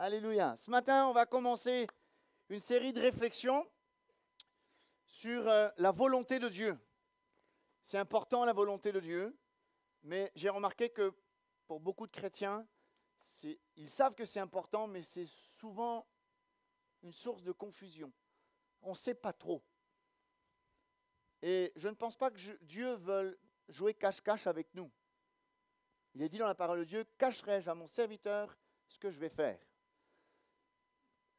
Alléluia. Ce matin, on va commencer une série de réflexions sur la volonté de Dieu. C'est important, la volonté de Dieu, mais j'ai remarqué que pour beaucoup de chrétiens, ils savent que c'est important, mais c'est souvent une source de confusion. On ne sait pas trop. Et je ne pense pas que Dieu veuille jouer cache-cache avec nous. Il est dit dans la parole de Dieu, « Cacherai-je à mon serviteur ce que je vais faire ?»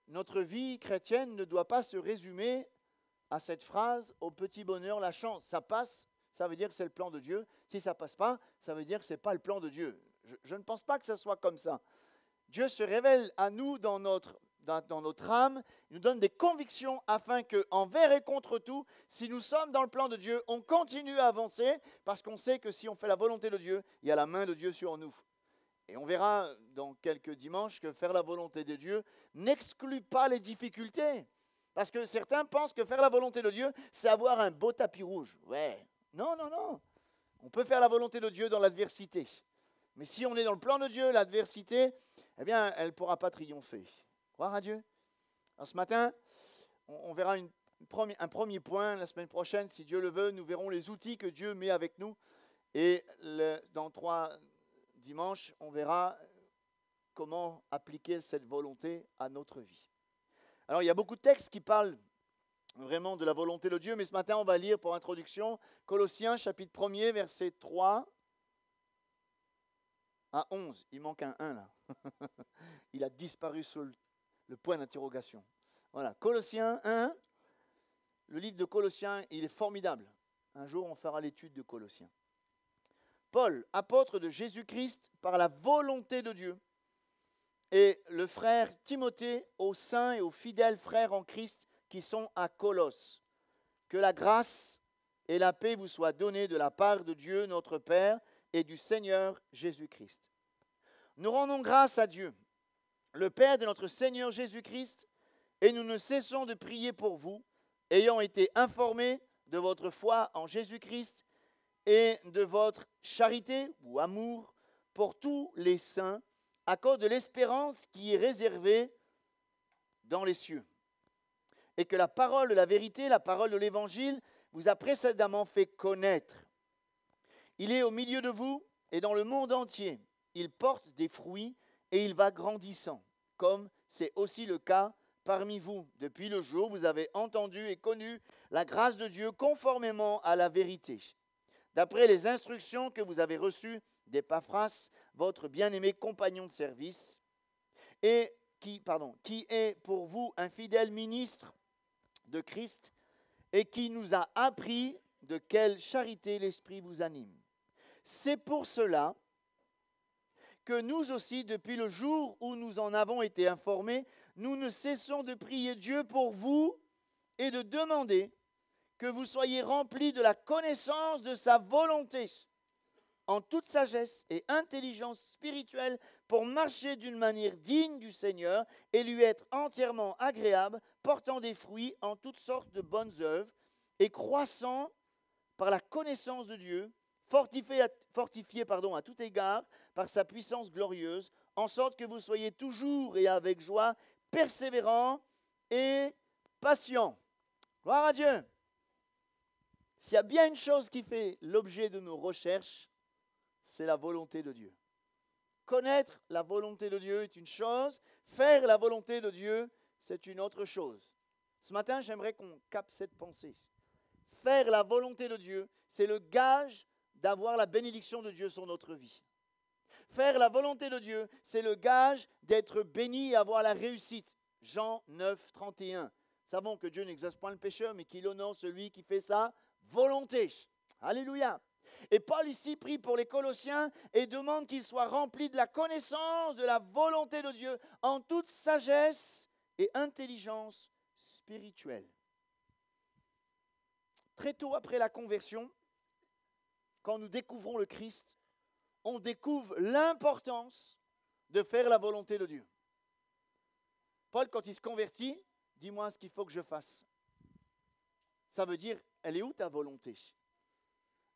Notre vie chrétienne ne doit pas se résumer à cette phrase « au petit bonheur, la chance ». Ça passe, ça veut dire que c'est le plan de Dieu. Si ça ne passe pas, ça veut dire que ce n'est pas le plan de Dieu. Je ne pense pas que ce soit comme ça. Dieu se révèle à nous dans notre âme, il nous donne des convictions afin que, envers et contre tout, si nous sommes dans le plan de Dieu, on continue à avancer parce qu'on sait que si on fait la volonté de Dieu, il y a la main de Dieu sur nous. Et on verra dans quelques dimanches que faire la volonté de Dieu n'exclut pas les difficultés. Parce que certains pensent que faire la volonté de Dieu, c'est avoir un beau tapis rouge. Ouais, non. On peut faire la volonté de Dieu dans l'adversité. Mais si on est dans le plan de Dieu, l'adversité, eh bien, elle ne pourra pas triompher. Croire à Dieu. Alors ce matin, on verra un premier point. La semaine prochaine, si Dieu le veut, nous verrons les outils que Dieu met avec nous. Et dans 3 dimanches, on verra comment appliquer cette volonté à notre vie. Alors, il y a beaucoup de textes qui parlent vraiment de la volonté de Dieu, mais ce matin, on va lire pour introduction Colossiens, chapitre 1er, versets 3 à 11. Il manque un 1 là. Il a disparu sous le point d'interrogation. Voilà, Colossiens 1. Le livre de Colossiens, il est formidable. Un jour, on fera l'étude de Colossiens. Paul, apôtre de Jésus-Christ par la volonté de Dieu, et le frère Timothée aux saints et aux fidèles frères en Christ qui sont à Colosse. Que la grâce et la paix vous soient données de la part de Dieu notre Père et du Seigneur Jésus-Christ. Nous rendons grâce à Dieu, le Père de notre Seigneur Jésus-Christ, et nous ne cessons de prier pour vous, ayant été informés de votre foi en Jésus-Christ et de votre charité ou amour pour tous les saints, à cause de l'espérance qui est réservée dans les cieux. Et que la parole de la vérité, la parole de l'Évangile, vous a précédemment fait connaître. Il est au milieu de vous et dans le monde entier. Il porte des fruits et il va grandissant, comme c'est aussi le cas parmi vous. Depuis le jour où vous avez entendu et connu la grâce de Dieu conformément à la vérité. D'après les instructions que vous avez reçues d'Épaphras, votre bien-aimé compagnon de service, et qui est pour vous un fidèle ministre de Christ et qui nous a appris de quelle charité l'Esprit vous anime. C'est pour cela que nous aussi, depuis le jour où nous en avons été informés, nous ne cessons de prier Dieu pour vous et de demander que vous soyez remplis de la connaissance de sa volonté, en toute sagesse et intelligence spirituelle, pour marcher d'une manière digne du Seigneur et lui être entièrement agréable, portant des fruits en toutes sortes de bonnes œuvres et croissant par la connaissance de Dieu, fortifié à tout égard par sa puissance glorieuse, en sorte que vous soyez toujours et avec joie, persévérants et patients. Gloire à Dieu. S'il y a bien une chose qui fait l'objet de nos recherches, c'est la volonté de Dieu. Connaître la volonté de Dieu est une chose, faire la volonté de Dieu, c'est une autre chose. Ce matin, j'aimerais qu'on capte cette pensée. Faire la volonté de Dieu, c'est le gage d'avoir la bénédiction de Dieu sur notre vie. Faire la volonté de Dieu, c'est le gage d'être béni et avoir la réussite. Jean 9, 31. Savons que Dieu n'exauce point le pécheur, mais qu'il honore celui qui fait sa volonté. Alléluia. Et Paul ici prie pour les Colossiens et demande qu'ils soient remplis de la connaissance de la volonté de Dieu en toute sagesse et intelligence spirituelle. Très tôt après la conversion, quand nous découvrons le Christ, on découvre l'importance de faire la volonté de Dieu. Paul, quand il se convertit, dis-moi ce qu'il faut que je fasse. Ça veut dire, elle est où ta volonté ?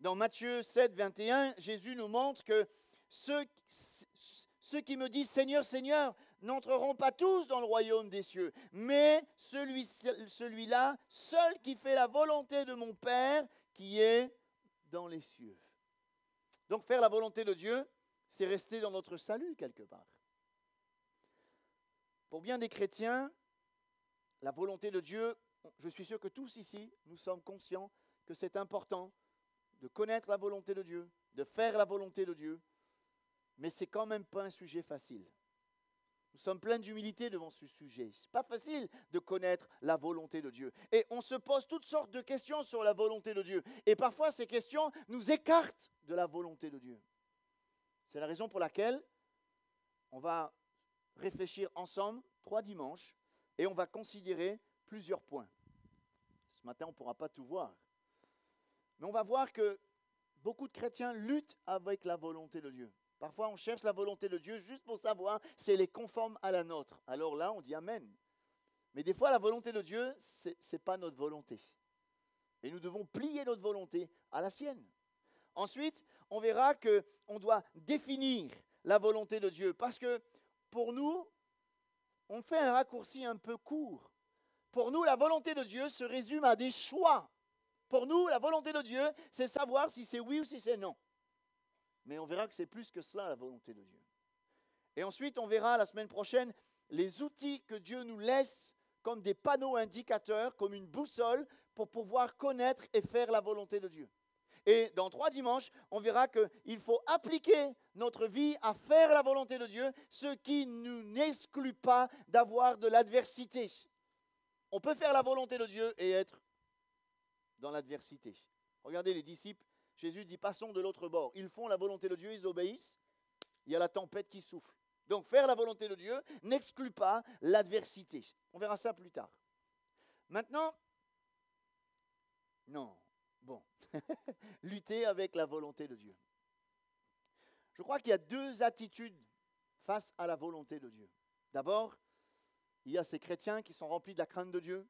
Dans Matthieu 7, 21, Jésus nous montre que ceux qui me disent « Seigneur, Seigneur » n'entreront pas tous dans le royaume des cieux, mais celui-là seul qui fait la volonté de mon Père qui est dans les cieux. Donc faire la volonté de Dieu, c'est rester dans notre salut quelque part. Pour bien des chrétiens, la volonté de Dieu, je suis sûr que tous ici, nous sommes conscients que c'est important de connaître la volonté de Dieu, de faire la volonté de Dieu, mais ce n'est quand même pas un sujet facile. Nous sommes pleins d'humilité devant ce sujet. Ce n'est pas facile de connaître la volonté de Dieu. Et on se pose toutes sortes de questions sur la volonté de Dieu. Et parfois, ces questions nous écartent de la volonté de Dieu. C'est la raison pour laquelle on va réfléchir ensemble 3 dimanches et on va considérer plusieurs points. Ce matin, on ne pourra pas tout voir. Mais on va voir que beaucoup de chrétiens luttent avec la volonté de Dieu. Parfois, on cherche la volonté de Dieu juste pour savoir si elle est conforme à la nôtre. Alors là, on dit Amen. Mais des fois, la volonté de Dieu, ce n'est pas notre volonté. Et nous devons plier notre volonté à la sienne. Ensuite, on verra qu'on doit définir la volonté de Dieu. Parce que pour nous, on fait un raccourci un peu court. Pour nous, la volonté de Dieu se résume à des choix. Pour nous, la volonté de Dieu, c'est savoir si c'est oui ou si c'est non. Mais on verra que c'est plus que cela, la volonté de Dieu. Et ensuite, on verra la semaine prochaine les outils que Dieu nous laisse comme des panneaux indicateurs, comme une boussole, pour pouvoir connaître et faire la volonté de Dieu. Et dans 3 dimanches, on verra qu'il faut appliquer notre vie à faire la volonté de Dieu, ce qui ne nous exclut pas d'avoir de l'adversité. On peut faire la volonté de Dieu et être dans l'adversité. Regardez les disciples, Jésus dit passons de l'autre bord. Ils font la volonté de Dieu, ils obéissent. Il y a la tempête qui souffle. Donc faire la volonté de Dieu n'exclut pas l'adversité. On verra ça plus tard. Maintenant, lutter avec la volonté de Dieu. Je crois qu'il y a 2 attitudes face à la volonté de Dieu. D'abord, il y a ces chrétiens qui sont remplis de la crainte de Dieu,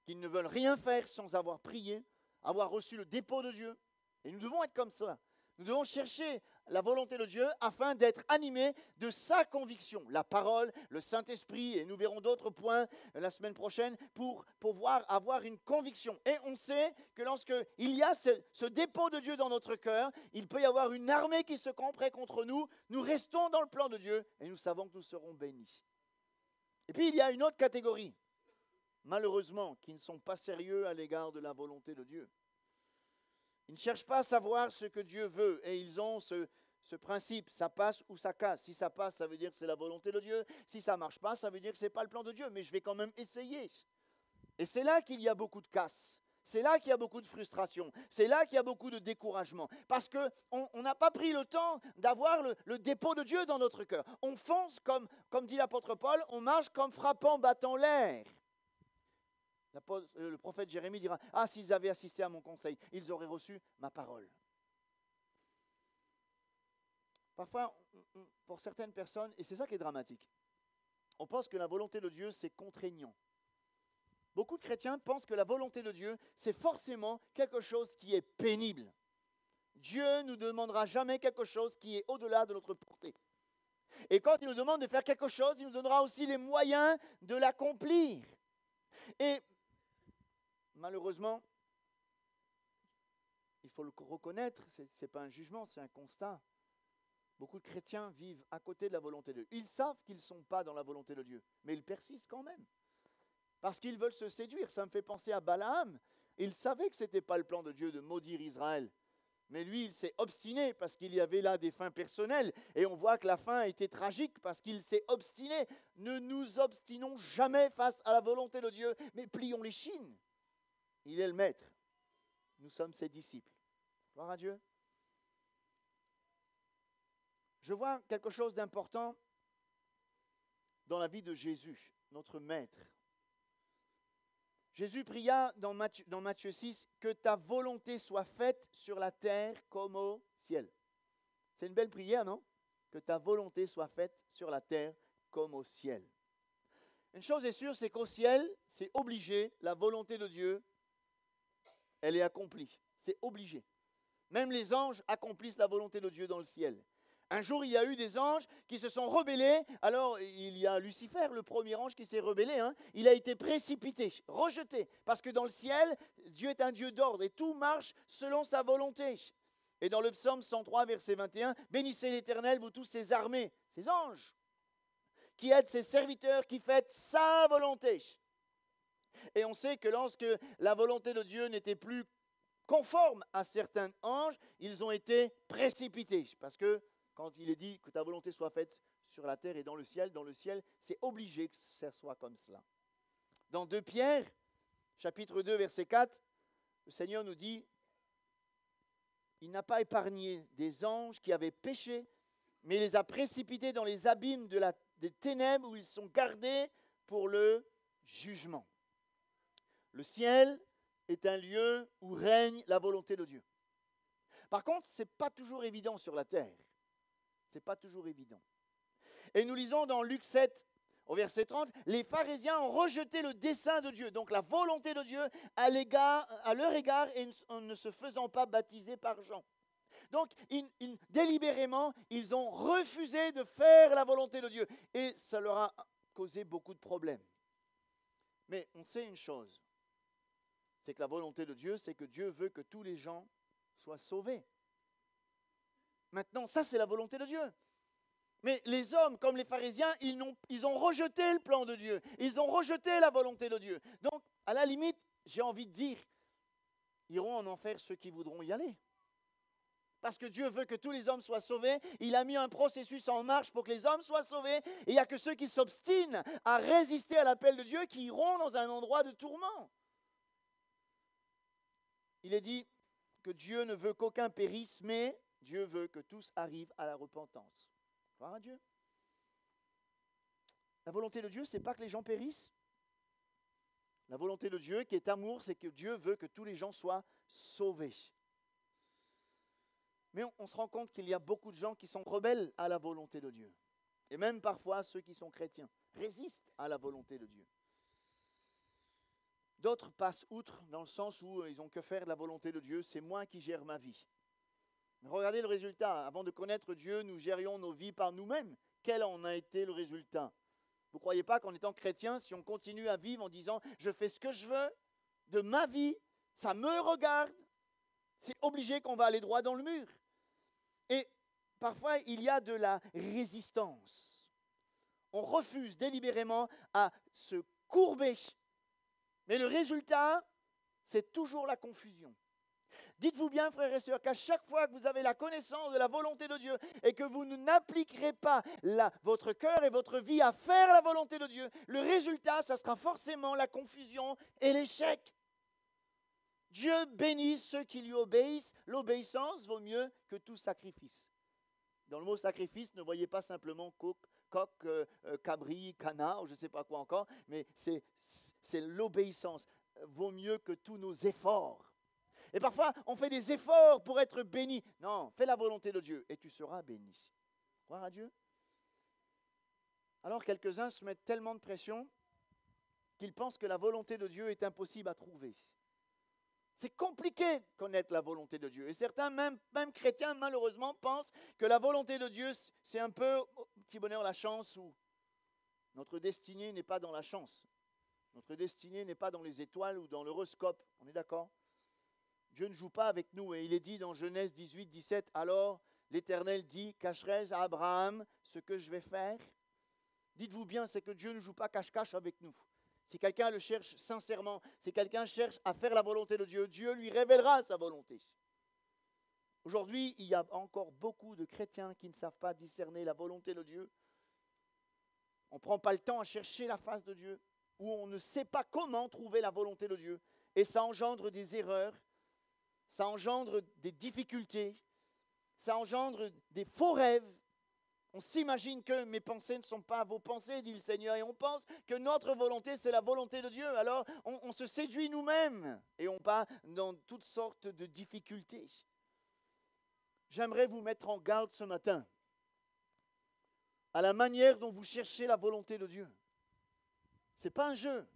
qui ne veulent rien faire sans avoir prié, avoir reçu le dépôt de Dieu. Et nous devons être comme cela. Nous devons chercher la volonté de Dieu afin d'être animés de sa conviction. La parole, le Saint-Esprit, et nous verrons d'autres points la semaine prochaine pour pouvoir avoir une conviction. Et on sait que lorsqu'il y a ce dépôt de Dieu dans notre cœur, il peut y avoir une armée qui se camperait contre nous. Nous restons dans le plan de Dieu et nous savons que nous serons bénis. Et puis il y a une autre catégorie, malheureusement, qui ne sont pas sérieux à l'égard de la volonté de Dieu. Ils ne cherchent pas à savoir ce que Dieu veut et ils ont ce principe, ça passe ou ça casse. Si ça passe, ça veut dire que c'est la volonté de Dieu. Si ça ne marche pas, ça veut dire que ce n'est pas le plan de Dieu, mais je vais quand même essayer. Et c'est là qu'il y a beaucoup de casse. C'est là qu'il y a beaucoup de frustration. C'est là qu'il y a beaucoup de découragement. Parce qu'on n'a pas pris le temps d'avoir le dépôt de Dieu dans notre cœur. On fonce, comme dit l'apôtre Paul, on marche comme frappant, battant l'air. Le prophète Jérémie dira « Ah, s'ils avaient assisté à mon conseil, ils auraient reçu ma parole. » Parfois, pour certaines personnes, et c'est ça qui est dramatique, on pense que la volonté de Dieu, c'est contraignant. Beaucoup de chrétiens pensent que la volonté de Dieu, c'est forcément quelque chose qui est pénible. Dieu ne nous demandera jamais quelque chose qui est au-delà de notre portée. Et quand il nous demande de faire quelque chose, il nous donnera aussi les moyens de l'accomplir. Et malheureusement, il faut le reconnaître, ce n'est pas un jugement, c'est un constat. Beaucoup de chrétiens vivent à côté de la volonté de Dieu. Ils savent qu'ils ne sont pas dans la volonté de Dieu, mais ils persistent quand même. Parce qu'ils veulent se séduire. Ça me fait penser à Balaam. Il savait que ce n'était pas le plan de Dieu de maudire Israël. Mais lui, il s'est obstiné parce qu'il y avait là des fins personnelles. Et on voit que la fin était tragique parce qu'il s'est obstiné. Ne nous obstinons jamais face à la volonté de Dieu, mais plions les chines. Il est le maître. Nous sommes ses disciples. Gloire à Dieu. Je vois quelque chose d'important dans la vie de Jésus, notre maître. Jésus pria dans Matthieu 6 « Que ta volonté soit faite sur la terre comme au ciel ». C'est une belle prière, non? Que ta volonté soit faite sur la terre comme au ciel. Une chose est sûre, c'est qu'au ciel, c'est obligé, la volonté de Dieu, elle est accomplie. C'est obligé. Même les anges accomplissent la volonté de Dieu dans le ciel. Un jour, il y a eu des anges qui se sont rebellés. Alors, il y a Lucifer, le premier ange qui s'est rebellé. Il a été précipité, rejeté. Parce que dans le ciel, Dieu est un Dieu d'ordre et tout marche selon sa volonté. Et dans le psaume 103, verset 21, « Bénissez l'Éternel, vous tous ses armées, ses anges, qui aident ses serviteurs, qui font sa volonté. » Et on sait que lorsque la volonté de Dieu n'était plus conforme à certains anges, ils ont été précipités. Parce que quand il est dit que ta volonté soit faite sur la terre et dans le ciel, c'est obligé que ça soit comme cela. Dans 2 Pierre, chapitre 2, verset 4, le Seigneur nous dit, il n'a pas épargné des anges qui avaient péché, mais il les a précipités dans les abîmes des ténèbres où ils sont gardés pour le jugement. Le ciel est un lieu où règne la volonté de Dieu. Par contre, ce n'est pas toujours évident sur la terre. Ce n'est pas toujours évident. Et nous lisons dans Luc 7, au verset 30, « Les pharisiens ont rejeté le dessein de Dieu, donc la volonté de Dieu à leur égard, et en ne se faisant pas baptiser par Jean. » Donc, délibérément, ils ont refusé de faire la volonté de Dieu. Et ça leur a causé beaucoup de problèmes. Mais on sait une chose, c'est que la volonté de Dieu, c'est que Dieu veut que tous les gens soient sauvés. Maintenant, ça c'est la volonté de Dieu. Mais les hommes, comme les pharisiens, ils ont rejeté le plan de Dieu. Ils ont rejeté la volonté de Dieu. Donc, à la limite, j'ai envie de dire, iront en enfer ceux qui voudront y aller. Parce que Dieu veut que tous les hommes soient sauvés. Il a mis un processus en marche pour que les hommes soient sauvés. Et il n'y a que ceux qui s'obstinent à résister à l'appel de Dieu qui iront dans un endroit de tourment. Il est dit que Dieu ne veut qu'aucun périsse, mais Dieu veut que tous arrivent à la repentance. Gloire à Dieu. La volonté de Dieu, ce n'est pas que les gens périssent. La volonté de Dieu, qui est amour, c'est que Dieu veut que tous les gens soient sauvés. Mais on se rend compte qu'il y a beaucoup de gens qui sont rebelles à la volonté de Dieu. Et même parfois, ceux qui sont chrétiens résistent à la volonté de Dieu. D'autres passent outre dans le sens où ils n'ont que faire de la volonté de Dieu. C'est moi qui gère ma vie. Regardez le résultat. Avant de connaître Dieu, nous gérions nos vies par nous-mêmes. Quel en a été le résultat? Vous ne croyez pas qu'en étant chrétien, si on continue à vivre en disant « je fais ce que je veux de ma vie, ça me regarde », c'est obligé qu'on va aller droit dans le mur. Et parfois, il y a de la résistance. On refuse délibérément à se courber. Mais le résultat, c'est toujours la confusion. Dites-vous bien, frères et sœurs, qu'à chaque fois que vous avez la connaissance de la volonté de Dieu et que vous n'appliquerez pas votre cœur et votre vie à faire la volonté de Dieu, le résultat, ça sera forcément la confusion et l'échec. Dieu bénit ceux qui lui obéissent. L'obéissance vaut mieux que tout sacrifice. Dans le mot sacrifice, ne voyez pas simplement coq, cabri, canard, ou je ne sais pas quoi encore, mais c'est l'obéissance. Vaut mieux que tous nos efforts. Et parfois, on fait des efforts pour être béni. Non, fais la volonté de Dieu et tu seras béni. Croire à Dieu. Alors, quelques-uns se mettent tellement de pression qu'ils pensent que la volonté de Dieu est impossible à trouver. C'est compliqué de connaître la volonté de Dieu. Et certains, même chrétiens, malheureusement, pensent que la volonté de Dieu, c'est un peu, petit bonheur, la chance, où notre destinée n'est pas dans la chance. Notre destinée n'est pas dans les étoiles ou dans l'horoscope. On est d'accord? Dieu ne joue pas avec nous. Et il est dit dans Genèse 18, 17, « Alors l'Éternel dit, cacherai-je à Abraham ce que je vais faire ?» Dites-vous bien, c'est que Dieu ne joue pas cache-cache avec nous. Si quelqu'un le cherche sincèrement, si quelqu'un cherche à faire la volonté de Dieu, Dieu lui révélera sa volonté. Aujourd'hui, il y a encore beaucoup de chrétiens qui ne savent pas discerner la volonté de Dieu. On ne prend pas le temps à chercher la face de Dieu, ou on ne sait pas comment trouver la volonté de Dieu. Et ça engendre des erreurs, ça engendre des difficultés, ça engendre des faux rêves. On s'imagine que mes pensées ne sont pas vos pensées, dit le Seigneur, et on pense que notre volonté, c'est la volonté de Dieu. Alors, on se séduit nous-mêmes et on part dans toutes sortes de difficultés. J'aimerais vous mettre en garde ce matin à la manière dont vous cherchez la volonté de Dieu. Ce n'est pas un jeu.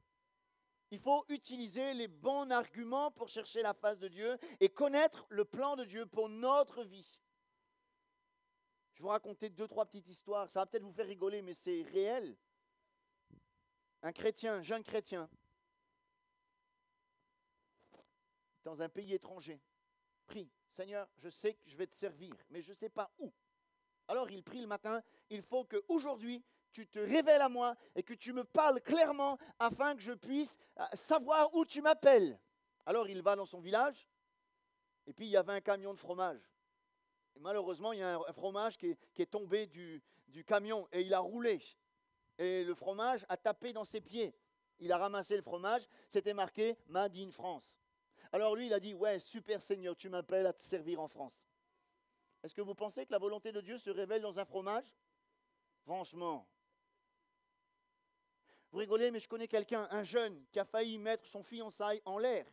Il faut utiliser les bons arguments pour chercher la face de Dieu et connaître le plan de Dieu pour notre vie. Je vais vous raconter 2-3 petites histoires. Ça va peut-être vous faire rigoler, mais c'est réel. Un chrétien, un jeune chrétien, dans un pays étranger, prie, Seigneur, je sais que je vais te servir, mais je ne sais pas où. Alors il prie le matin, il faut qu'aujourd'hui, tu te révèles à moi et que tu me parles clairement afin que je puisse savoir où tu m'appelles. Alors il va dans son village et puis il y avait un camion de fromage. Et malheureusement, il y a un fromage qui est tombé du camion et il a roulé. Et le fromage a tapé dans ses pieds. Il a ramassé le fromage, c'était marqué « Made in France ». Alors lui, il a dit « Ouais, super Seigneur, tu m'appelles à te servir en France ». Est-ce que vous pensez que la volonté de Dieu se révèle dans un fromage? Franchement. Vous rigolez, mais je connais quelqu'un, un jeune, qui a failli mettre son fiançailles en l'air.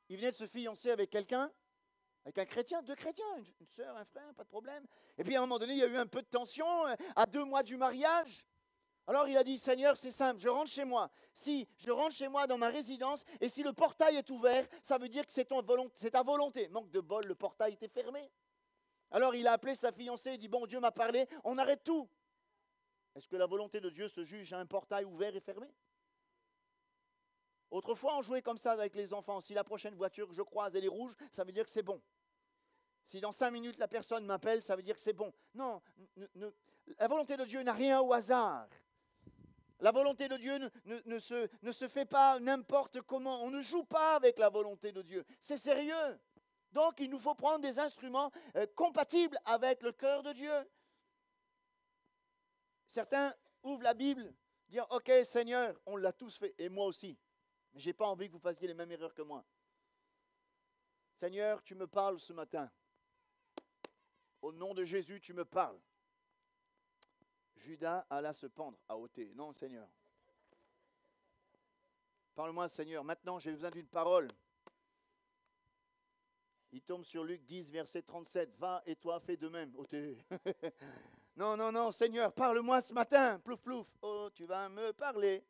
Il venait de se fiancer avec quelqu'un, avec un chrétien, 2 chrétiens, une sœur, un frère, pas de problème. Et puis à un moment donné, il y a eu un peu de tension, à 2 mois du mariage. Alors il a dit, Seigneur, c'est simple, je rentre chez moi. Si je rentre chez moi dans ma résidence, et si le portail est ouvert, ça veut dire que c'est ta volonté. Manque de bol, le portail était fermé. Alors il a appelé sa fiancée, il dit, bon, Dieu m'a parlé, on arrête tout. Est-ce que la volonté de Dieu se juge à un portail ouvert et fermé? Autrefois, on jouait comme ça avec les enfants. Si la prochaine voiture que je croise, elle est rouge, ça veut dire que c'est bon. Si dans 5 minutes, la personne m'appelle, ça veut dire que c'est bon. Non, la volonté de Dieu n'a rien au hasard. La volonté de Dieu ne se fait pas n'importe comment. On ne joue pas avec la volonté de Dieu. C'est sérieux. Donc, il nous faut prendre des instruments compatibles avec le cœur de Dieu. Certains ouvrent la Bible, disent « Ok, Seigneur, on l'a tous fait, et moi aussi. Mais je n'ai pas envie que vous fassiez les mêmes erreurs que moi. Seigneur, tu me parles ce matin. Au nom de Jésus, tu me parles. » Judas alla se pendre à ôter. Non, Seigneur. Parle-moi, Seigneur. Maintenant, j'ai besoin d'une parole. Il tombe sur Luc 10, verset 37. Va et toi, fais de même. Ôter. Non, non, non, Seigneur, parle-moi ce matin. Plouf, plouf. Oh, tu vas me parler.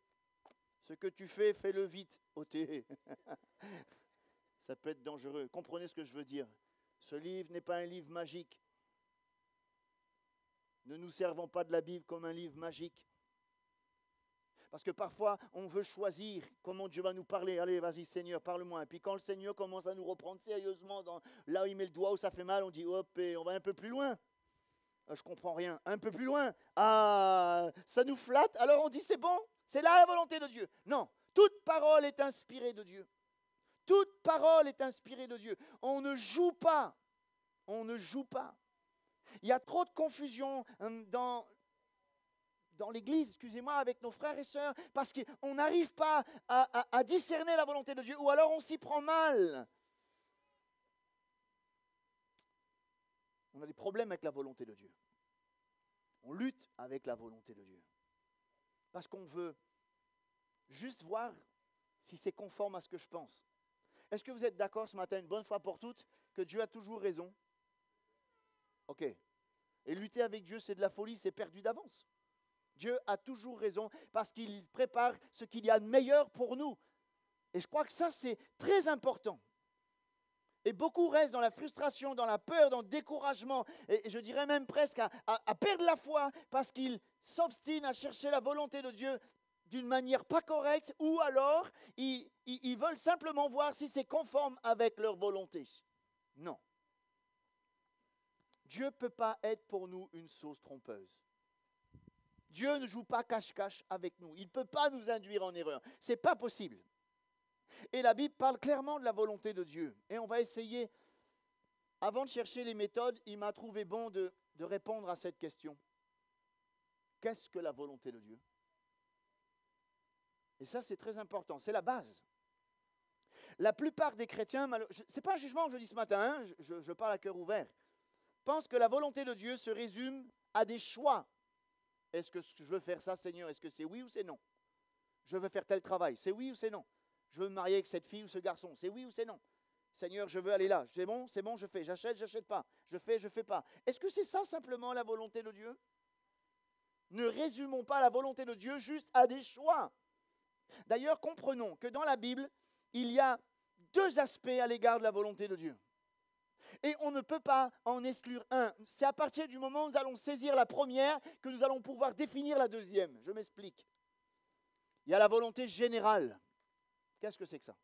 Ce que tu fais, fais-le vite. Ôter. Ça peut être dangereux. Comprenez ce que je veux dire. Ce livre n'est pas un livre magique. Ne nous servons pas de la Bible comme un livre magique. Parce que parfois, on veut choisir comment Dieu va nous parler. Allez, vas-y, Seigneur, parle-moi. Et puis quand le Seigneur commence à nous reprendre sérieusement, là où il met le doigt, où ça fait mal, on dit, hop, et on va un peu plus loin. Je ne comprends rien. Un peu plus loin. Ah, ça nous flatte. Alors on dit, c'est bon, c'est là la volonté de Dieu. Non, toute parole est inspirée de Dieu. Toute parole est inspirée de Dieu. On ne joue pas. On ne joue pas. Il y a trop de confusion dans l'église, excusez-moi, avec nos frères et sœurs, parce qu'on n'arrive pas à discerner la volonté de Dieu, ou alors on s'y prend mal. On a des problèmes avec la volonté de Dieu. On lutte avec la volonté de Dieu. Parce qu'on veut juste voir si c'est conforme à ce que je pense. Est-ce que vous êtes d'accord ce matin, une bonne fois pour toutes, que Dieu a toujours raison? Ok. Et lutter avec Dieu, c'est de la folie, c'est perdu d'avance. Dieu a toujours raison parce qu'il prépare ce qu'il y a de meilleur pour nous. Et je crois que ça, c'est très important. Et beaucoup restent dans la frustration, dans la peur, dans le découragement, et je dirais même presque à perdre la foi parce qu'ils s'obstinent à chercher la volonté de Dieu d'une manière pas correcte, ou alors ils veulent simplement voir si c'est conforme avec leur volonté. Non. Dieu ne peut pas être pour nous une sauce trompeuse. Dieu ne joue pas cache-cache avec nous. Il ne peut pas nous induire en erreur. Ce n'est pas possible. Et la Bible parle clairement de la volonté de Dieu. Et on va essayer, avant de chercher les méthodes, il m'a trouvé bon de répondre à cette question. Qu'est-ce que la volonté de Dieu? Et ça, c'est très important. C'est la base. La plupart des chrétiens, ce n'est pas un jugement que je dis ce matin, hein, je parle à cœur ouvert, pensent que la volonté de Dieu se résume à des choix. Est-ce que je veux faire ça, Seigneur? Est-ce que c'est oui ou c'est non? Je veux faire tel travail. C'est oui ou c'est non? Je veux me marier avec cette fille ou ce garçon. C'est oui ou c'est non? Seigneur, je veux aller là. C'est bon, je fais. J'achète pas. Je fais pas. Est-ce que c'est ça simplement la volonté de Dieu? Ne résumons pas la volonté de Dieu juste à des choix. D'ailleurs, comprenons que dans la Bible, il y a 2 aspects à l'égard de la volonté de Dieu. Et on ne peut pas en exclure un. C'est à partir du moment où nous allons saisir la première que nous allons pouvoir définir la deuxième. Je m'explique. Il y a la volonté générale. Qu'est-ce que c'est que ça?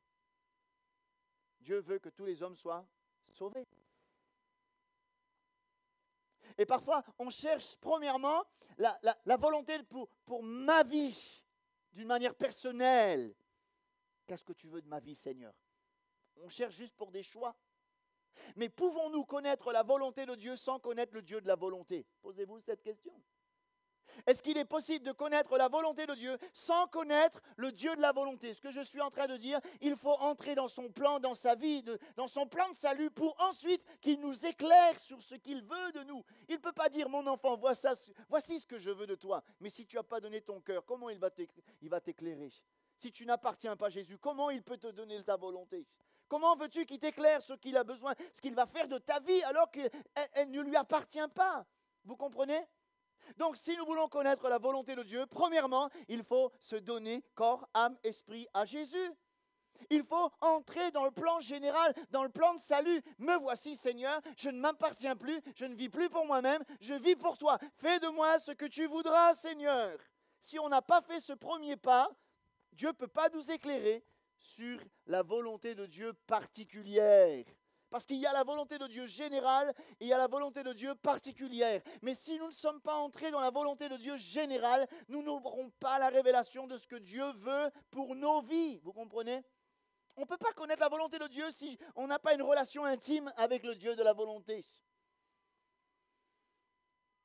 Dieu veut que tous les hommes soient sauvés. Et parfois, on cherche premièrement la volonté pour ma vie, d'une manière personnelle. Qu'est-ce que tu veux de ma vie, Seigneur? On cherche juste pour des choix. Mais pouvons-nous connaître la volonté de Dieu sans connaître le Dieu de la volonté? Posez-vous cette question. Est-ce qu'il est possible de connaître la volonté de Dieu sans connaître le Dieu de la volonté? Ce que je suis en train de dire, il faut entrer dans son plan, dans sa vie, dans son plan de salut pour ensuite qu'il nous éclaire sur ce qu'il veut de nous. Il ne peut pas dire, mon enfant, voici ce que je veux de toi. Mais si tu n'as pas donné ton cœur, comment il va t'éclairer? Si tu n'appartiens pas à Jésus, comment il peut te donner ta volonté? Comment veux-tu qu'il t'éclaire ce qu'il a besoin, ce qu'il va faire de ta vie alors qu'elle ne lui appartient pas? Vous comprenez? Donc, si nous voulons connaître la volonté de Dieu, premièrement, il faut se donner corps, âme, esprit à Jésus. Il faut entrer dans le plan général, dans le plan de salut. Me voici, Seigneur, je ne m'appartiens plus, je ne vis plus pour moi-même, je vis pour toi. Fais de moi ce que tu voudras, Seigneur. Si on n'a pas fait ce premier pas, Dieu ne peut pas nous éclairer sur la volonté de Dieu particulière. Parce qu'il y a la volonté de Dieu générale et il y a la volonté de Dieu particulière. Mais si nous ne sommes pas entrés dans la volonté de Dieu générale, nous n'aurons pas la révélation de ce que Dieu veut pour nos vies. Vous comprenez? On ne peut pas connaître la volonté de Dieu si on n'a pas une relation intime avec le Dieu de la volonté.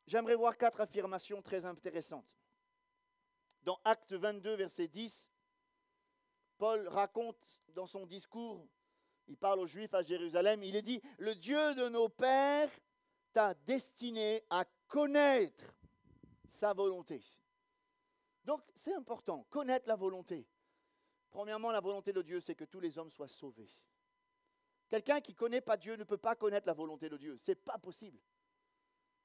J'aimerais voir 4 affirmations très intéressantes. Dans Actes 22, verset 10, Paul raconte dans son discours, il parle aux Juifs à Jérusalem, il est dit, « Le Dieu de nos pères t'a destiné à connaître sa volonté. » Donc, c'est important, connaître la volonté. Premièrement, la volonté de Dieu, c'est que tous les hommes soient sauvés. Quelqu'un qui ne connaît pas Dieu ne peut pas connaître la volonté de Dieu. Ce n'est pas possible.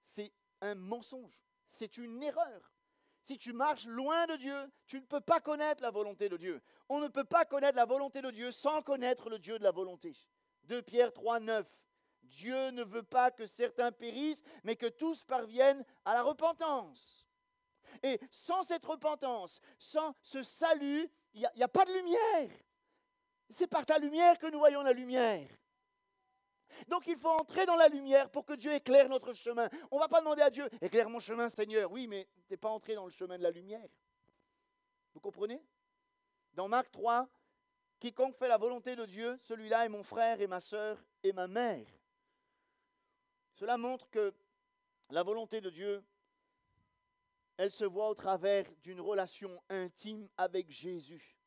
C'est un mensonge. C'est une erreur. Si tu marches loin de Dieu, tu ne peux pas connaître la volonté de Dieu. On ne peut pas connaître la volonté de Dieu sans connaître le Dieu de la volonté. 2 Pierre 3, 9. Dieu ne veut pas que certains périssent, mais que tous parviennent à la repentance. Et sans cette repentance, sans ce salut, il n'y a pas de lumière. C'est par ta lumière que nous voyons la lumière. Donc il faut entrer dans la lumière pour que Dieu éclaire notre chemin. On ne va pas demander à Dieu, éclaire mon chemin Seigneur. Oui, mais tu n'es pas entré dans le chemin de la lumière. Vous comprenez? Dans Marc 3, quiconque fait la volonté de Dieu, celui-là est mon frère et ma sœur et ma mère. Cela montre que la volonté de Dieu, elle se voit au travers d'une relation intime avec Jésus.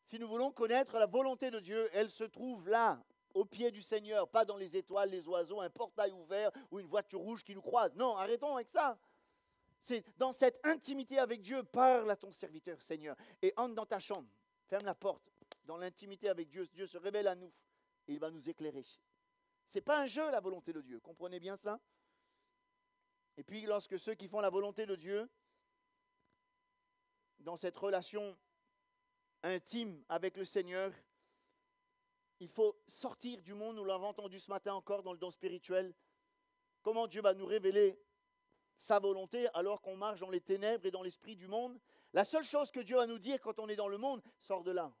Si nous voulons connaître la volonté de Dieu, elle se trouve là, au pied du Seigneur, pas dans les étoiles, les oiseaux, un portail ouvert ou une voiture rouge qui nous croise. Non, arrêtons avec ça. C'est dans cette intimité avec Dieu, parle à ton serviteur, Seigneur, et entre dans ta chambre, ferme la porte. Dans l'intimité avec Dieu, Dieu se révèle à nous et il va nous éclairer. Ce n'est pas un jeu, la volonté de Dieu. Comprenez bien cela? Et puis, lorsque ceux qui font la volonté de Dieu, dans cette relation intime avec le Seigneur, il faut sortir du monde. Nous l'avons entendu ce matin encore dans le don spirituel. Comment Dieu va nous révéler sa volonté alors qu'on marche dans les ténèbres et dans l'esprit du monde? La seule chose que Dieu va nous dire quand on est dans le monde, sors de là.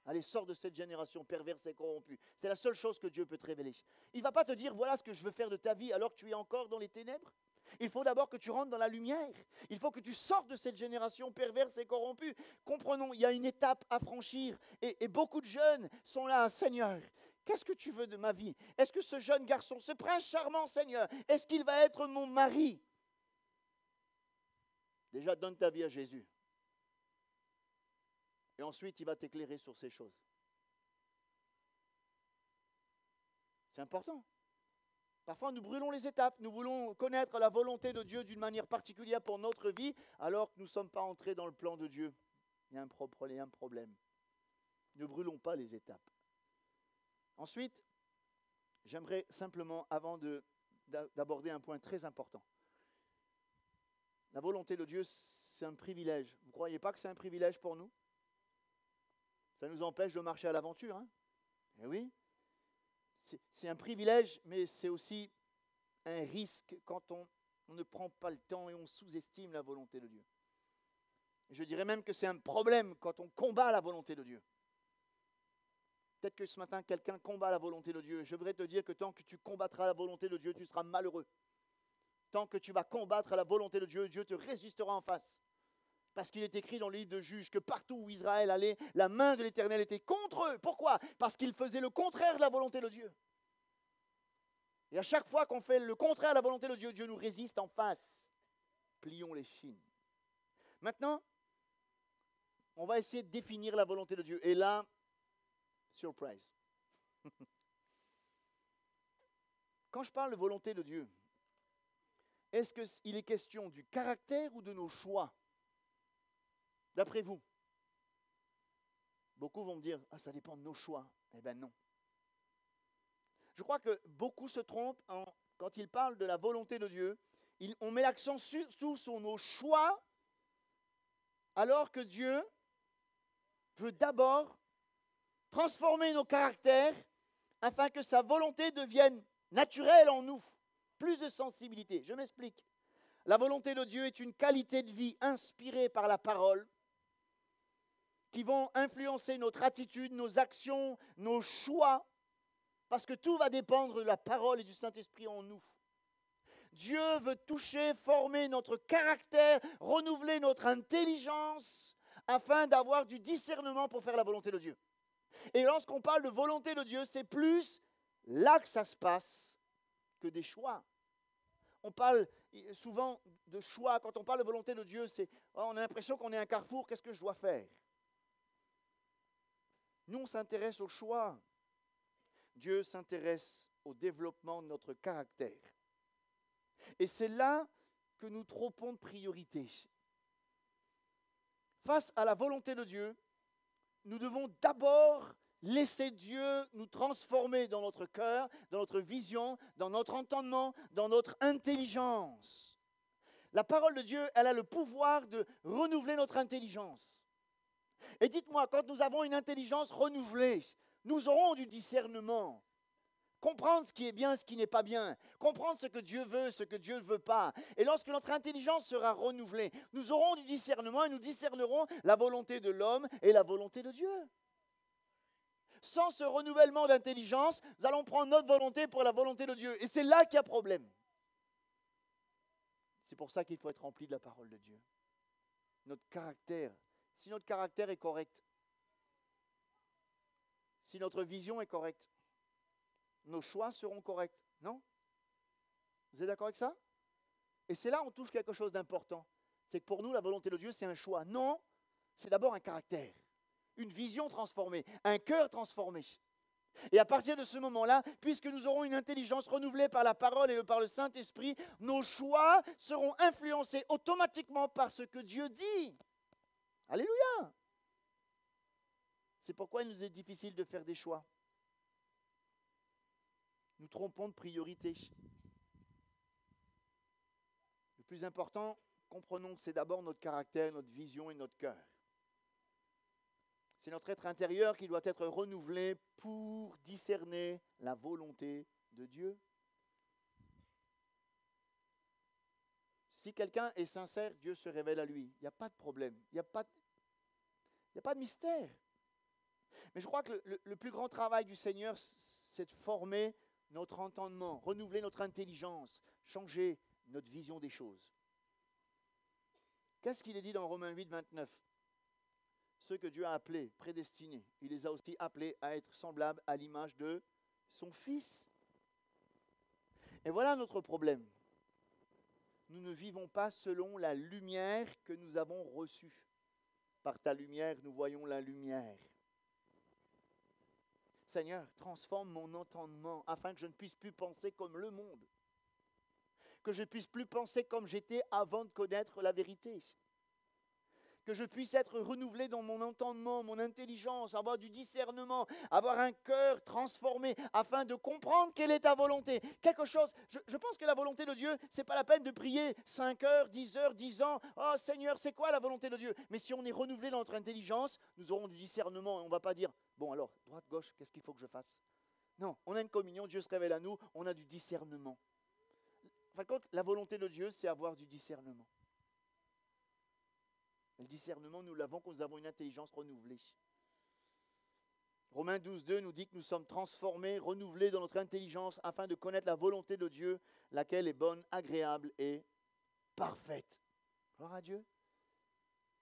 Allez, sors de cette génération perverse et corrompue. C'est la seule chose que Dieu peut te révéler. Il ne va pas te dire, voilà ce que je veux faire de ta vie alors que tu es encore dans les ténèbres. Il faut d'abord que tu rentres dans la lumière. Il faut que tu sortes de cette génération perverse et corrompue. Comprenons, il y a une étape à franchir. Et beaucoup de jeunes sont là, Seigneur, qu'est-ce que tu veux de ma vie? Est-ce que ce jeune garçon, ce prince charmant, Seigneur, est-ce qu'il va être mon mari? Déjà, donne ta vie à Jésus. Et ensuite, il va t'éclairer sur ces choses. C'est important. Parfois, nous brûlons les étapes. Nous voulons connaître la volonté de Dieu d'une manière particulière pour notre vie, alors que nous ne sommes pas entrés dans le plan de Dieu. Il y a un problème. Ne brûlons pas les étapes. Ensuite, j'aimerais simplement, avant d'aborder un point très important. La volonté de Dieu, c'est un privilège. Vous ne croyez pas que c'est un privilège pour nous? Ça nous empêche de marcher à l'aventure, hein? Eh oui. c'est un privilège, mais c'est aussi un risque quand on ne prend pas le temps et on sous-estime la volonté de Dieu. Je dirais même que c'est un problème quand on combat la volonté de Dieu. Peut-être que ce matin, quelqu'un combat la volonté de Dieu. Je voudrais te dire que tant que tu combattras la volonté de Dieu, tu seras malheureux. Tant que tu vas combattre la volonté de Dieu, Dieu te résistera en face. Parce qu'il est écrit dans le livre de Juges que partout où Israël allait, la main de l'Éternel était contre eux. Pourquoi? Parce qu'ils faisaient le contraire de la volonté de Dieu. Et à chaque fois qu'on fait le contraire de la volonté de Dieu, Dieu nous résiste en face. Plions les chines. Maintenant, on va essayer de définir la volonté de Dieu. Et là, surprise. Quand je parle de volonté de Dieu, est-ce qu'il est question du caractère ou de nos choix? D'après vous? Beaucoup vont me dire, ça dépend de nos choix. Eh bien non. Je crois que beaucoup se trompent quand ils parlent de la volonté de Dieu. On met l'accent surtout sur nos choix, alors que Dieu veut d'abord transformer nos caractères afin que sa volonté devienne naturelle en nous. Plus de sensibilité. Je m'explique. La volonté de Dieu est une qualité de vie inspirée par la parole qui vont influencer notre attitude, nos actions, nos choix, parce que tout va dépendre de la parole et du Saint-Esprit en nous. Dieu veut toucher, former notre caractère, renouveler notre intelligence afin d'avoir du discernement pour faire la volonté de Dieu. Et lorsqu'on parle de volonté de Dieu, c'est plus là que ça se passe que des choix. On parle souvent de choix. Quand on parle de volonté de Dieu, on a l'impression qu'on est à un carrefour, qu'est-ce que je dois faire? Nous, on s'intéresse au choix. Dieu s'intéresse au développement de notre caractère. Et c'est là que nous trompons de priorité. Face à la volonté de Dieu, nous devons d'abord laisser Dieu nous transformer dans notre cœur, dans notre vision, dans notre entendement, dans notre intelligence. La parole de Dieu, elle a le pouvoir de renouveler notre intelligence. Et dites-moi, quand nous avons une intelligence renouvelée, nous aurons du discernement. Comprendre ce qui est bien, ce qui n'est pas bien. Comprendre ce que Dieu veut, ce que Dieu ne veut pas. Et lorsque notre intelligence sera renouvelée, nous aurons du discernement et nous discernerons la volonté de l'homme et la volonté de Dieu. Sans ce renouvellement d'intelligence, nous allons prendre notre volonté pour la volonté de Dieu. Et c'est là qu'il y a problème. C'est pour ça qu'il faut être rempli de la parole de Dieu. Notre caractère. Si notre caractère est correct, si notre vision est correcte, nos choix seront corrects. Non? Vous êtes d'accord avec ça? Et c'est là où on touche quelque chose d'important. C'est que pour nous, la volonté de Dieu, c'est un choix. Non, c'est d'abord un caractère, une vision transformée, un cœur transformé. Et à partir de ce moment-là, puisque nous aurons une intelligence renouvelée par la parole et par le Saint-Esprit, nos choix seront influencés automatiquement par ce que Dieu dit. Alléluia! C'est pourquoi il nous est difficile de faire des choix. Nous trompons de priorité. Le plus important, comprenons que c'est d'abord notre caractère, notre vision et notre cœur. C'est notre être intérieur qui doit être renouvelé pour discerner la volonté de Dieu. Si quelqu'un est sincère, Dieu se révèle à lui. Il n'y a pas de problème, il n'y a pas de mystère. Mais je crois que le plus grand travail du Seigneur, c'est de former notre entendement, renouveler notre intelligence, changer notre vision des choses. Qu'est-ce qu'il est dit dans Romains 8, 29? Ceux que Dieu a appelés, prédestinés, il les a aussi appelés à être semblables à l'image de son Fils. Et voilà notre problème. Nous ne vivons pas selon la lumière que nous avons reçue. Par ta lumière, nous voyons la lumière. Seigneur, transforme mon entendement afin que je ne puisse plus penser comme le monde. Que je ne puisse plus penser comme j'étais avant de connaître la vérité. Que je puisse être renouvelé dans mon entendement, mon intelligence, avoir du discernement, avoir un cœur transformé afin de comprendre quelle est ta volonté. Quelque chose, je pense que la volonté de Dieu, ce n'est pas la peine de prier 5 heures, 10 ans. Oh Seigneur, c'est quoi la volonté de Dieu? Mais si on est renouvelé dans notre intelligence, nous aurons du discernement et on ne va pas dire, bon alors, droite, gauche, qu'est-ce qu'il faut que je fasse? Non, on a une communion, Dieu se révèle à nous, on a du discernement. En fin de compte, la volonté de Dieu, c'est avoir du discernement. Et le discernement, nous l'avons quand nous avons une intelligence renouvelée. Romains 12,2 nous dit que nous sommes transformés, renouvelés dans notre intelligence afin de connaître la volonté de Dieu, laquelle est bonne, agréable et parfaite. Gloire à Dieu.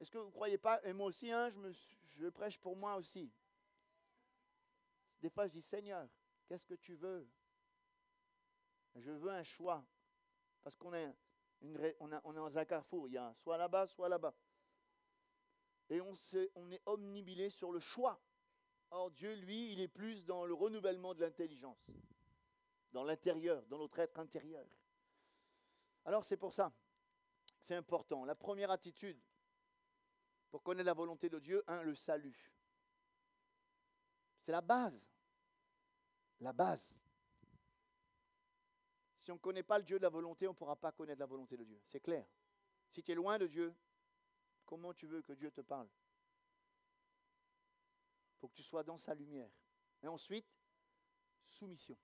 Est-ce que vous ne croyez pas, et moi aussi, je prêche pour moi aussi. Des fois, je dis, Seigneur, qu'est-ce que tu veux? Je veux un choix. Parce qu'on est dans un carrefour, il y a soit là-bas, soit là-bas. Et on est omnibilé sur le choix. Or, Dieu, lui, il est plus dans le renouvellement de l'intelligence, dans l'intérieur, dans notre être intérieur. Alors, c'est pour ça que c'est important. La première attitude pour connaître la volonté de Dieu, le salut. C'est la base. La base. Si on ne connaît pas le Dieu de la volonté, on ne pourra pas connaître la volonté de Dieu. C'est clair. Si tu es loin de Dieu, comment tu veux que Dieu te parle? Il faut que tu sois dans sa lumière. Et ensuite, soumission.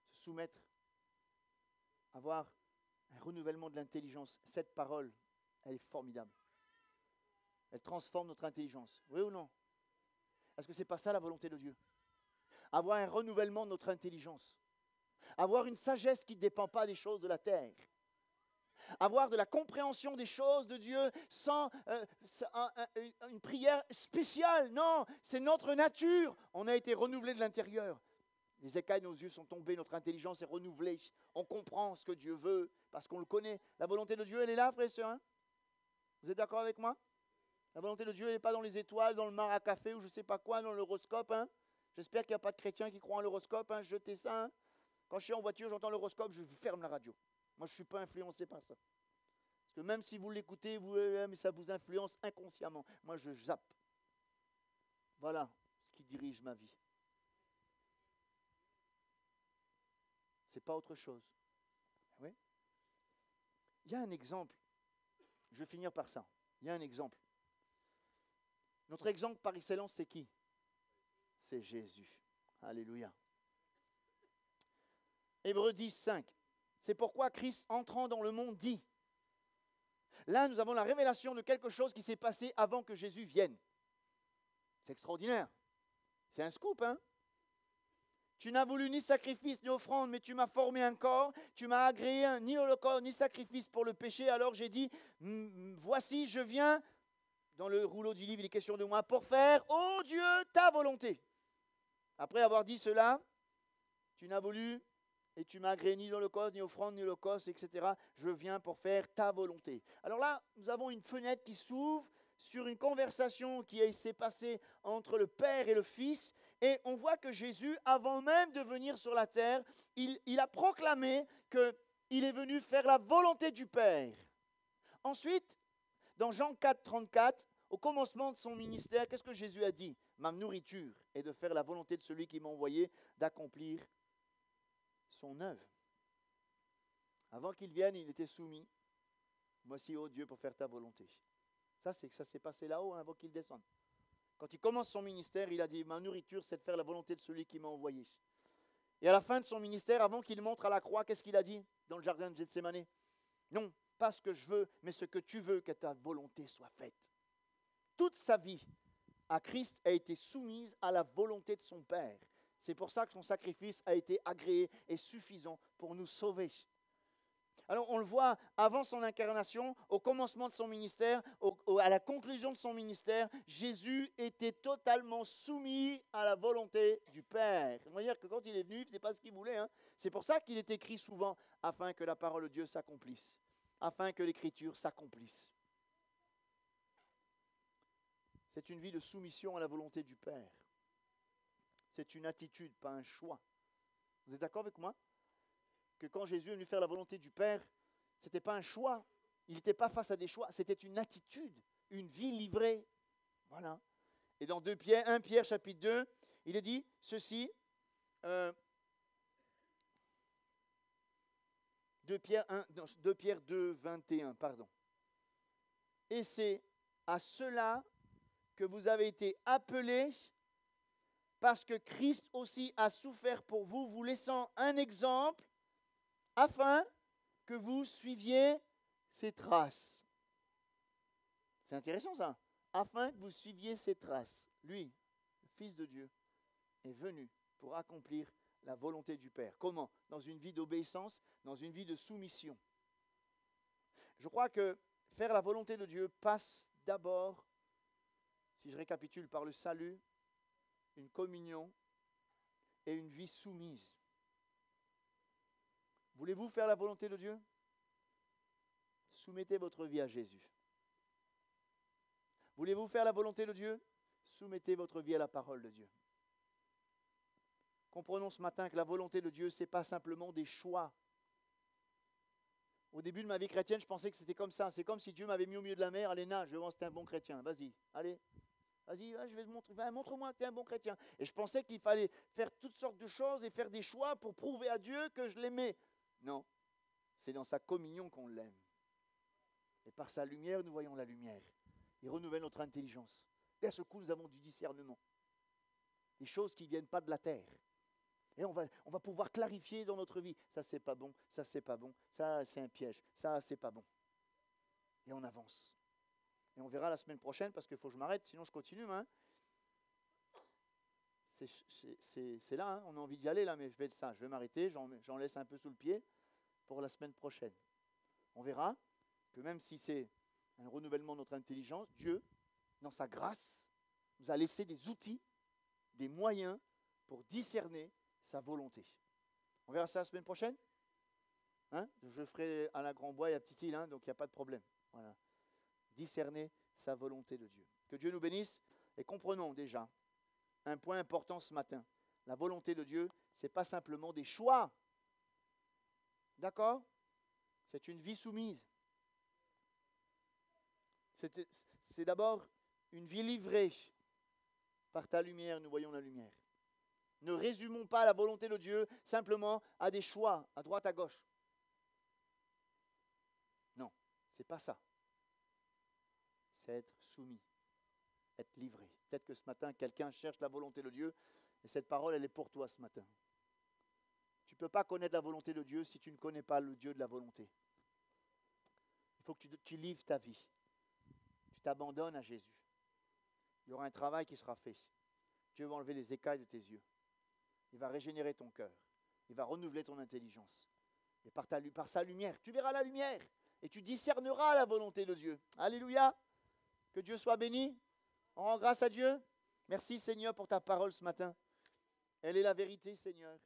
Se soumettre. Avoir un renouvellement de l'intelligence. Cette parole, elle est formidable. Elle transforme notre intelligence. Oui ou non? Est-ce que ce n'est pas ça la volonté de Dieu? Avoir un renouvellement de notre intelligence. Avoir une sagesse qui ne dépend pas des choses de la terre. Avoir de la compréhension des choses de Dieu sans une prière spéciale. Non, c'est notre nature. On a été renouvelé de l'intérieur. Les écailles de nos yeux sont tombées, notre intelligence est renouvelée. On comprend ce que Dieu veut parce qu'on le connaît. La volonté de Dieu, elle est là, frères et sœurs. Hein? Vous êtes d'accord avec moi? La volonté de Dieu, elle n'est pas dans les étoiles, dans le mar à café ou je ne sais pas quoi, dans l'horoscope. Hein? J'espère qu'il n'y a pas de chrétiens qui croient en l'horoscope. Hein? Jetez ça. Hein? Quand je suis en voiture, j'entends l'horoscope, je ferme la radio. Moi, je ne suis pas influencé par ça. Parce que même si vous l'écoutez, mais ça vous influence inconsciemment. Moi, je zappe. Voilà ce qui dirige ma vie. Ce n'est pas autre chose. Oui. Il y a un exemple. Je vais finir par ça. Il y a un exemple. Notre exemple par excellence, c'est qui? C'est Jésus. Alléluia. Hébreux 10, 5. C'est pourquoi Christ, entrant dans le monde, dit. Là, nous avons la révélation de quelque chose qui s'est passé avant que Jésus vienne. C'est extraordinaire. C'est un scoop, hein? Tu n'as voulu ni sacrifice ni offrande, mais tu m'as formé un corps. Tu m'as agréé ni holocauste ni sacrifice pour le péché. Alors j'ai dit, voici, je viens. Dans le rouleau du livre, il est question de moi pour faire, ô Dieu, ta volonté. Après avoir dit cela, tu n'as voulu et tu m'as agréé ni l'holocauste, ni offrande, ni holocauste, etc. Je viens pour faire ta volonté. Alors là, nous avons une fenêtre qui s'ouvre sur une conversation qui s'est passée entre le Père et le Fils. Et on voit que Jésus, avant même de venir sur la terre, il a proclamé qu'il est venu faire la volonté du Père. Ensuite, dans Jean 4, 34, au commencement de son ministère, qu'est-ce que Jésus a dit? Ma nourriture est de faire la volonté de celui qui m'a envoyé, d'accomplir son œuvre. Avant qu'il vienne, il était soumis. Voici, ô Dieu, pour faire ta volonté. Ça s'est passé là-haut avant qu'il descende. Quand il commence son ministère, il a dit, ma nourriture, c'est de faire la volonté de celui qui m'a envoyé. Et à la fin de son ministère, avant qu'il montre à la croix, qu'est-ce qu'il a dit dans le jardin de Gethsémani? Non, pas ce que je veux, mais ce que tu veux, que ta volonté soit faite. Toute sa vie, à Christ, a été soumise à la volonté de son Père. C'est pour ça que son sacrifice a été agréé et suffisant pour nous sauver. Alors on le voit avant son incarnation, au commencement de son ministère, à la conclusion de son ministère, Jésus était totalement soumis à la volonté du Père. On va dire que quand il est venu, ce n'est pas ce qu'il voulait. Hein. C'est pour ça qu'il est écrit souvent, afin que la parole de Dieu s'accomplisse, afin que l'écriture s'accomplisse. C'est une vie de soumission à la volonté du Père. C'est une attitude, pas un choix. Vous êtes d'accord avec moi? Que quand Jésus est venu faire la volonté du Père, ce n'était pas un choix. Il n'était pas face à des choix. C'était une attitude, une vie livrée. Voilà. Et dans 1 Pierre chapitre 2, il est dit ceci. 2 Pierre 2, 21, pardon. Et c'est à cela que vous avez été appelés parce que Christ aussi a souffert pour vous, vous laissant un exemple, afin que vous suiviez ses traces. C'est intéressant ça. Afin que vous suiviez ses traces. Lui, le Fils de Dieu, est venu pour accomplir la volonté du Père. Comment? Dans une vie d'obéissance, dans une vie de soumission. Je crois que faire la volonté de Dieu passe d'abord, si je récapitule, par le salut, une communion et une vie soumise. Voulez-vous faire la volonté de Dieu? Soumettez votre vie à Jésus. Voulez-vous faire la volonté de Dieu? Soumettez votre vie à la parole de Dieu. Comprenons ce matin que la volonté de Dieu, ce n'est pas simplement des choix. Au début de ma vie chrétienne, je pensais que c'était comme ça. C'est comme si Dieu m'avait mis au milieu de la mer. Allez, nage, je vais voir si tu es un bon chrétien. Vas-y, allez. Vas-y, je vais te montrer. Montre-moi que tu es un bon chrétien. Et je pensais qu'il fallait faire toutes sortes de choses et faire des choix pour prouver à Dieu que je l'aimais. Non, c'est dans sa communion qu'on l'aime. Et par sa lumière, nous voyons la lumière. Il renouvelle notre intelligence. D'un seul coup, nous avons du discernement. Des choses qui ne viennent pas de la terre. Et on va pouvoir clarifier dans notre vie. Ça, c'est pas bon. Ça, c'est pas bon. Ça, c'est un piège. Ça, c'est pas bon. Et on avance. Et on verra la semaine prochaine, parce qu'il faut que je m'arrête, sinon je continue. Hein. C'est là, hein. On a envie d'y aller, là, mais je vais m'arrêter. J'en laisse un peu sous le pied pour la semaine prochaine. On verra que même si c'est un renouvellement de notre intelligence, Dieu, dans sa grâce, nous a laissé des outils, des moyens pour discerner sa volonté. On verra ça la semaine prochaine. Hein? Je ferai à la Grand-Bois et à Petite-Île, hein, donc il n'y a pas de problème. Voilà. Discerner sa volonté de Dieu. Que Dieu nous bénisse et comprenons déjà un point important ce matin. La volonté de Dieu, ce n'est pas simplement des choix. D'accord? C'est une vie soumise. C'est d'abord une vie livrée. Par ta lumière, nous voyons la lumière. Ne résumons pas la volonté de Dieu simplement à des choix, à droite, à gauche. Non, ce n'est pas ça. C'est être soumis, être livré. Peut-être que ce matin, quelqu'un cherche la volonté de Dieu et cette parole, elle est pour toi ce matin. Tu ne peux pas connaître la volonté de Dieu si tu ne connais pas le Dieu de la volonté. Il faut que tu livres ta vie. Tu t'abandonnes à Jésus. Il y aura un travail qui sera fait. Dieu va enlever les écailles de tes yeux. Il va régénérer ton cœur. Il va renouveler ton intelligence. Et par sa lumière, tu verras la lumière. Et tu discerneras la volonté de Dieu. Alléluia. Que Dieu soit béni. On rend grâce à Dieu. Merci Seigneur pour ta parole ce matin. Elle est la vérité, Seigneur.